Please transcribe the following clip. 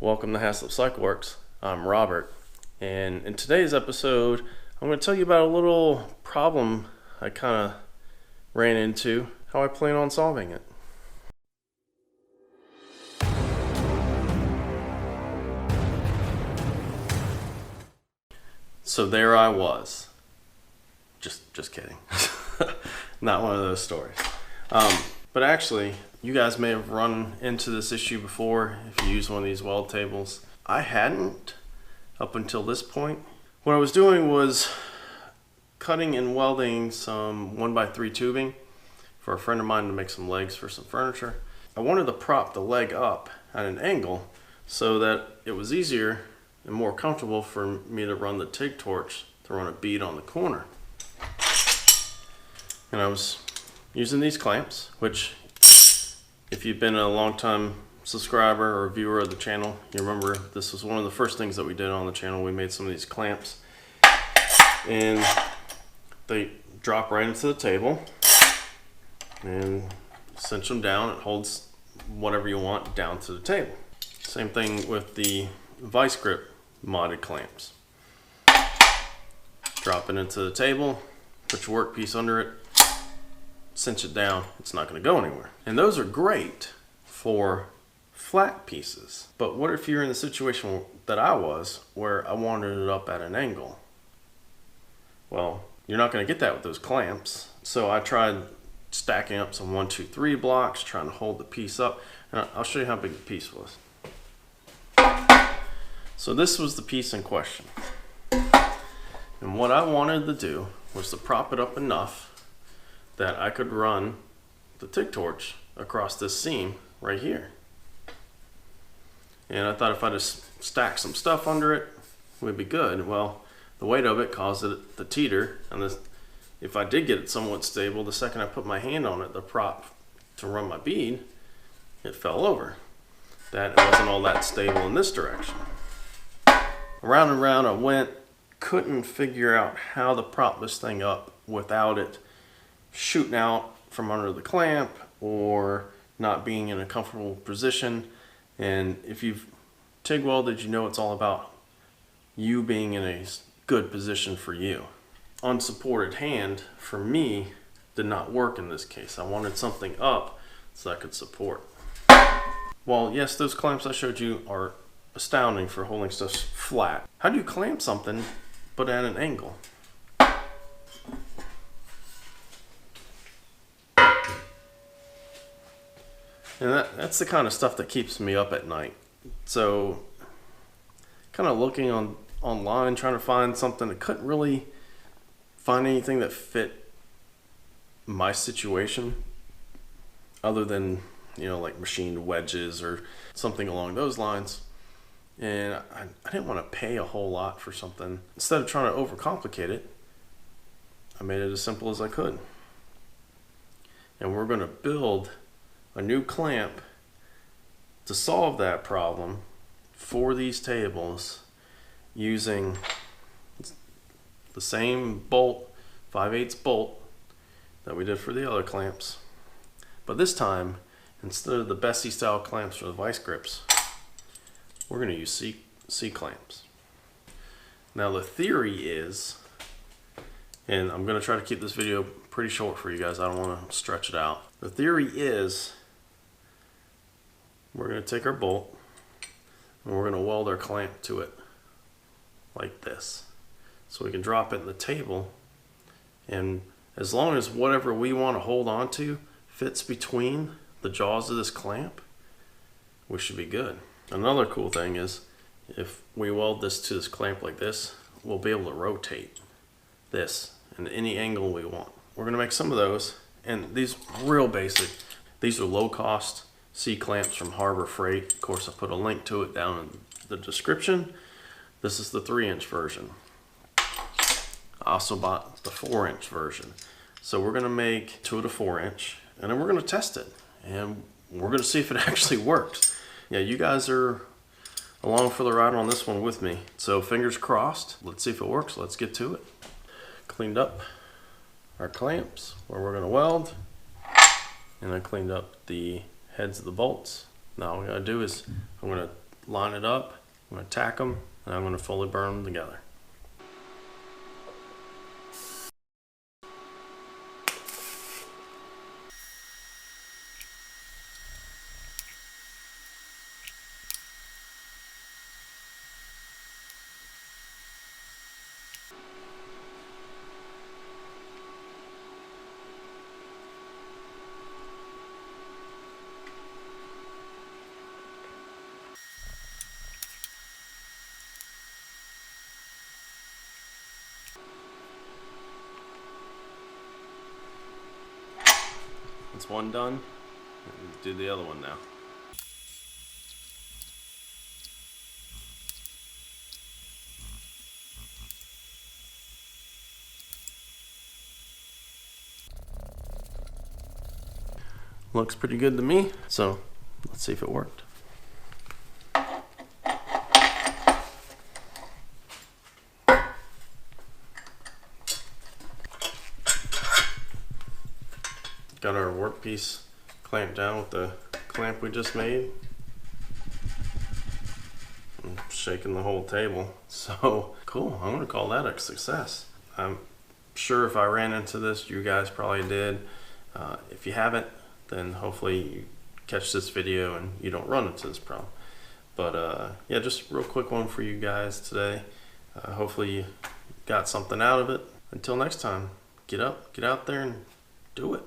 Welcome to Haslip Cycle Works. I'm Robert, and in today's episode I'm going to tell you about a little problem I kind of ran into, how I plan on solving it. So there I was. Just kidding. Not one of those stories. But actually, you guys may have run into this issue before if you use one of these weld tables. I hadn't up until this point. What I was doing was cutting and welding some 1x3 tubing for a friend of mine to make some legs for some furniture. I wanted to prop the leg up at an angle so that it was easier and more comfortable for me to run the TIG torch to run a bead on the corner. And I was using these clamps, which if you've been a long time subscriber or viewer of the channel, you remember this was one of the first things that we did on the channel. We made some of these clamps and they drop right into the table and cinch them down. It holds whatever you want down to the table. Same thing with the vice grip modded clamps. Drop it into the table, put your workpiece under it, cinch it down, it's not going to go anywhere. And those are great for flat pieces. But what if you're in the situation that I was, where I wanted it up at an angle? Well, you're not going to get that with those clamps. So I tried stacking up some 1, 2, 3 blocks, trying to hold the piece up. And I'll show you how big the piece was. So this was the piece in question. And what I wanted to do was to prop it up enough that I could run the TIG torch across this seam right here. And I thought if I just stack some stuff under it, we'd be good. Well, the weight of it caused it to teeter, and if I did get it somewhat stable, the second I put my hand on it, the prop to run my bead, it fell over. That wasn't all that stable in this direction. Around and around I went, couldn't figure out how to prop this thing up without it shooting out from under the clamp or not being in a comfortable position. And if you've TIG welded, you know it's all about you being in a good position for you. Unsupported hand for me did not work in this case. I wanted something up so I could support. Well, yes, those clamps I showed you are astounding for holding stuff flat. How do you clamp something but at an angle? And that's the kind of stuff that keeps me up at night. So kind of looking online, trying to find something, I couldn't really find anything that fit my situation other than, like machined wedges or something along those lines. And I didn't want to pay a whole lot for something. Instead of trying to overcomplicate it, I made it as simple as I could. And we're going to build a new clamp to solve that problem for these tables using the same bolt, 5/8 bolt that we did for the other clamps. But this time, instead of the Bessie style clamps for the vice grips, we're going to use C clamps. Now the theory is, and I'm going to try to keep this video pretty short for you guys, I don't want to stretch it out. The theory is we're going to take our bolt and we're going to weld our clamp to it like this. So we can drop it in the table, and as long as whatever we want to hold on to fits between the jaws of this clamp, we should be good. Another cool thing is if we weld this to this clamp like this, we'll be able to rotate this in any angle we want. We're going to make some of those, and these real basic. These are low cost C clamps from Harbor Freight. Of course, I put a link to it down in the description. This is the 3-inch version. I also bought the 4-inch version. So we're going to make 2 of the 4-inch, and then we're going to test it, and we're going to see if it actually works. Yeah, you guys are along for the ride on this one with me. So fingers crossed. Let's see if it works. Let's get to it. Cleaned up our clamps where we're going to weld, and I cleaned up the heads of the bolts. Now all we gotta do is I'm gonna line it up, I'm going to tack them, and I'm going to fully burn them together. That's one done. Do the other one now. Looks pretty good to me, so let's see if it worked. Got our workpiece clamped down with the clamp we just made. I'm shaking the whole table. So cool, I'm gonna call that a success. I'm sure if I ran into this, you guys probably did. If you haven't, then hopefully you catch this video and you don't run into this problem. But yeah, just a real quick one for you guys today. Hopefully you got something out of it. Until next time, get up, get out there and do it.